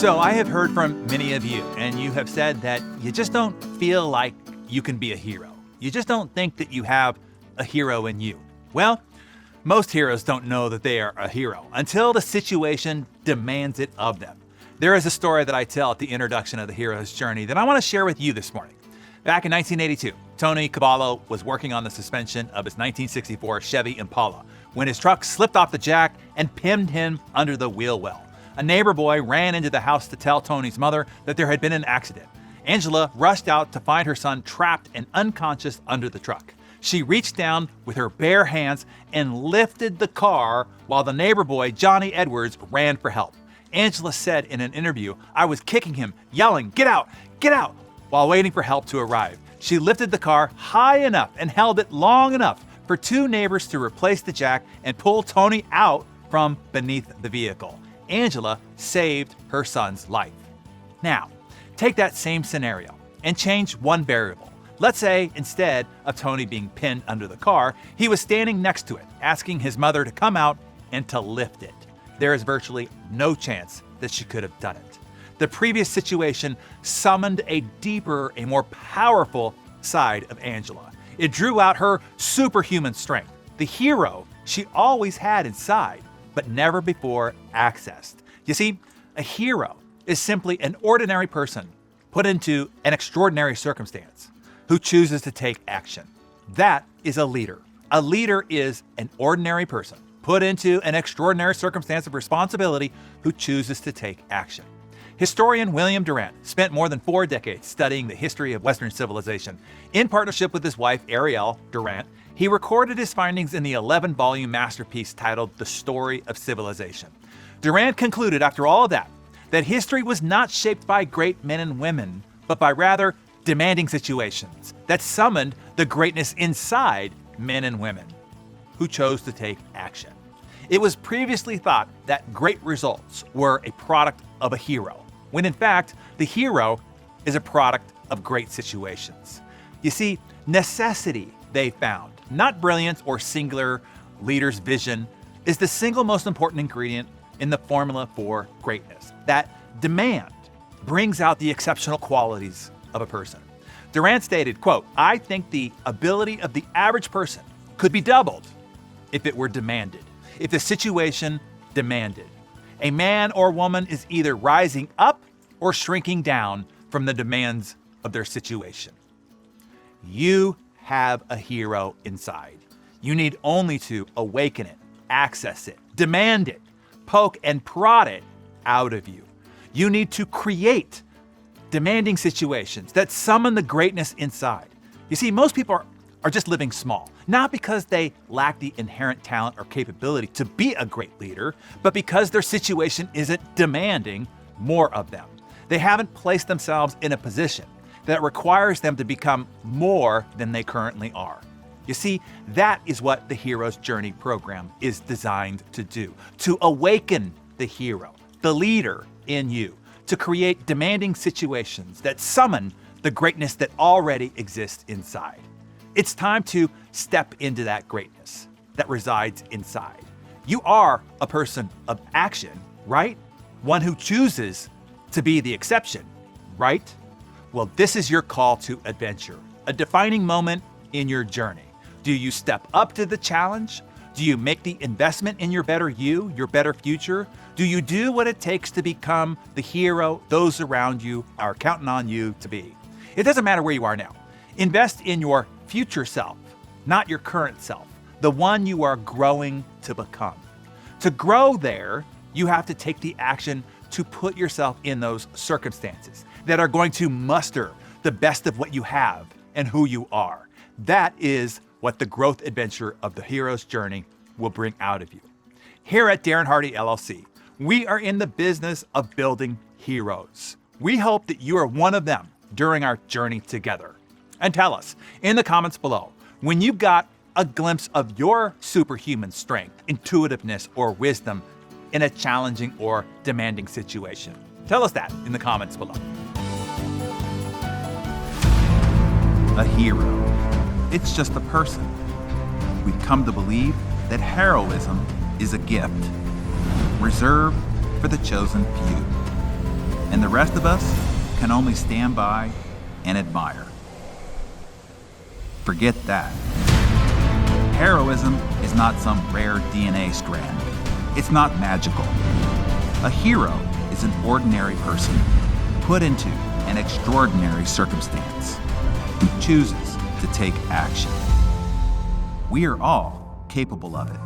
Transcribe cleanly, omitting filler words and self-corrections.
So I have heard from many of you, and you have said that you just don't feel like you can be a hero. You just don't think that you have a hero in you. Well, most heroes don't know that they are a hero until the situation demands it of them. There is a story that I tell at the introduction of the hero's journey that I want to share with you this morning. Back in 1982, Tony Caballo was working on the suspension of his 1964 Chevy Impala when his truck slipped off the jack and pinned him under the wheel well. A neighbor boy ran into the house to tell Tony's mother that there had been an accident. Angela rushed out to find her son trapped and unconscious under the truck. She reached down with her bare hands and lifted the car while the neighbor boy, Johnny Edwards, ran for help. Angela said in an interview, "I was kicking him, yelling, 'Get out, get out,' while waiting for help to arrive. She lifted the car high enough and held it long enough for two neighbors to replace the jack and pull Tony out from beneath the vehicle. Angela saved her son's life." Now, take that same scenario and change one variable. Let's say instead of Tony being pinned under the car, he was standing next to it, asking his mother to come out and to lift it. There is virtually no chance that she could have done it. The previous situation summoned a deeper, a more powerful side of Angela. It drew out her superhuman strength, the hero she always had inside, but never before accessed. You see, a hero is simply an ordinary person put into an extraordinary circumstance who chooses to take action. That is a leader. A leader is an ordinary person put into an extraordinary circumstance of responsibility who chooses to take action. Historian William Durant spent more than 4 decades studying the history of Western civilization. In partnership with his wife, Ariel Durant, he recorded his findings in the 11-volume masterpiece titled The Story of Civilization. Durant concluded after all of that history was not shaped by great men and women, but by rather demanding situations that summoned the greatness inside men and women who chose to take action. It was previously thought that great results were a product of a hero, when in fact, the hero is a product of great situations. You see, necessity, they found, not brilliance or singular leader's vision, is the single most important ingredient in the formula for greatness. That demand brings out the exceptional qualities of a person. Durant stated, quote, "I think the ability of the average person could be doubled if it were demanded, if the situation demanded. A man or woman is either rising up or shrinking down from the demands of their situation." You have a hero inside. You need only to awaken it, access it, demand it, poke and prod it out of you. You need to create demanding situations that summon the greatness inside. You see, most people are just living small, not because they lack the inherent talent or capability to be a great leader, but because their situation isn't demanding more of them. They haven't placed themselves in a position that requires them to become more than they currently are. You see, that is what the Hero's Journey program is designed to do, to awaken the hero, the leader in you, to create demanding situations that summon the greatness that already exists inside. It's time to step into that greatness that resides inside. You are a person of action, right? One who chooses to be the exception, right? Well, this is your call to adventure, a defining moment in your journey. Do you step up to the challenge? Do you make the investment in your better you, your better future? Do you do what it takes to become the hero those around you are counting on you to be? It doesn't matter where you are now. Invest in your future self, not your current self, the one you are growing to become. To grow there, you have to take the action to put yourself in those circumstances that are going to muster the best of what you have and who you are. That is what the growth adventure of the Hero's Journey will bring out of you. Here at Darren Hardy LLC, we are in the business of building heroes. We hope that you are one of them during our journey together. And tell us in the comments below when you got a glimpse of your superhuman strength, intuitiveness, or wisdom in a challenging or demanding situation. Tell us that in the comments below. A hero. It's just a person. We've come to believe that heroism is a gift reserved for the chosen few. And the rest of us can only stand by and admire. Forget that. Heroism is not some rare DNA strand. It's not magical. A hero is an ordinary person put into an extraordinary circumstance who chooses to take action. We are all capable of it.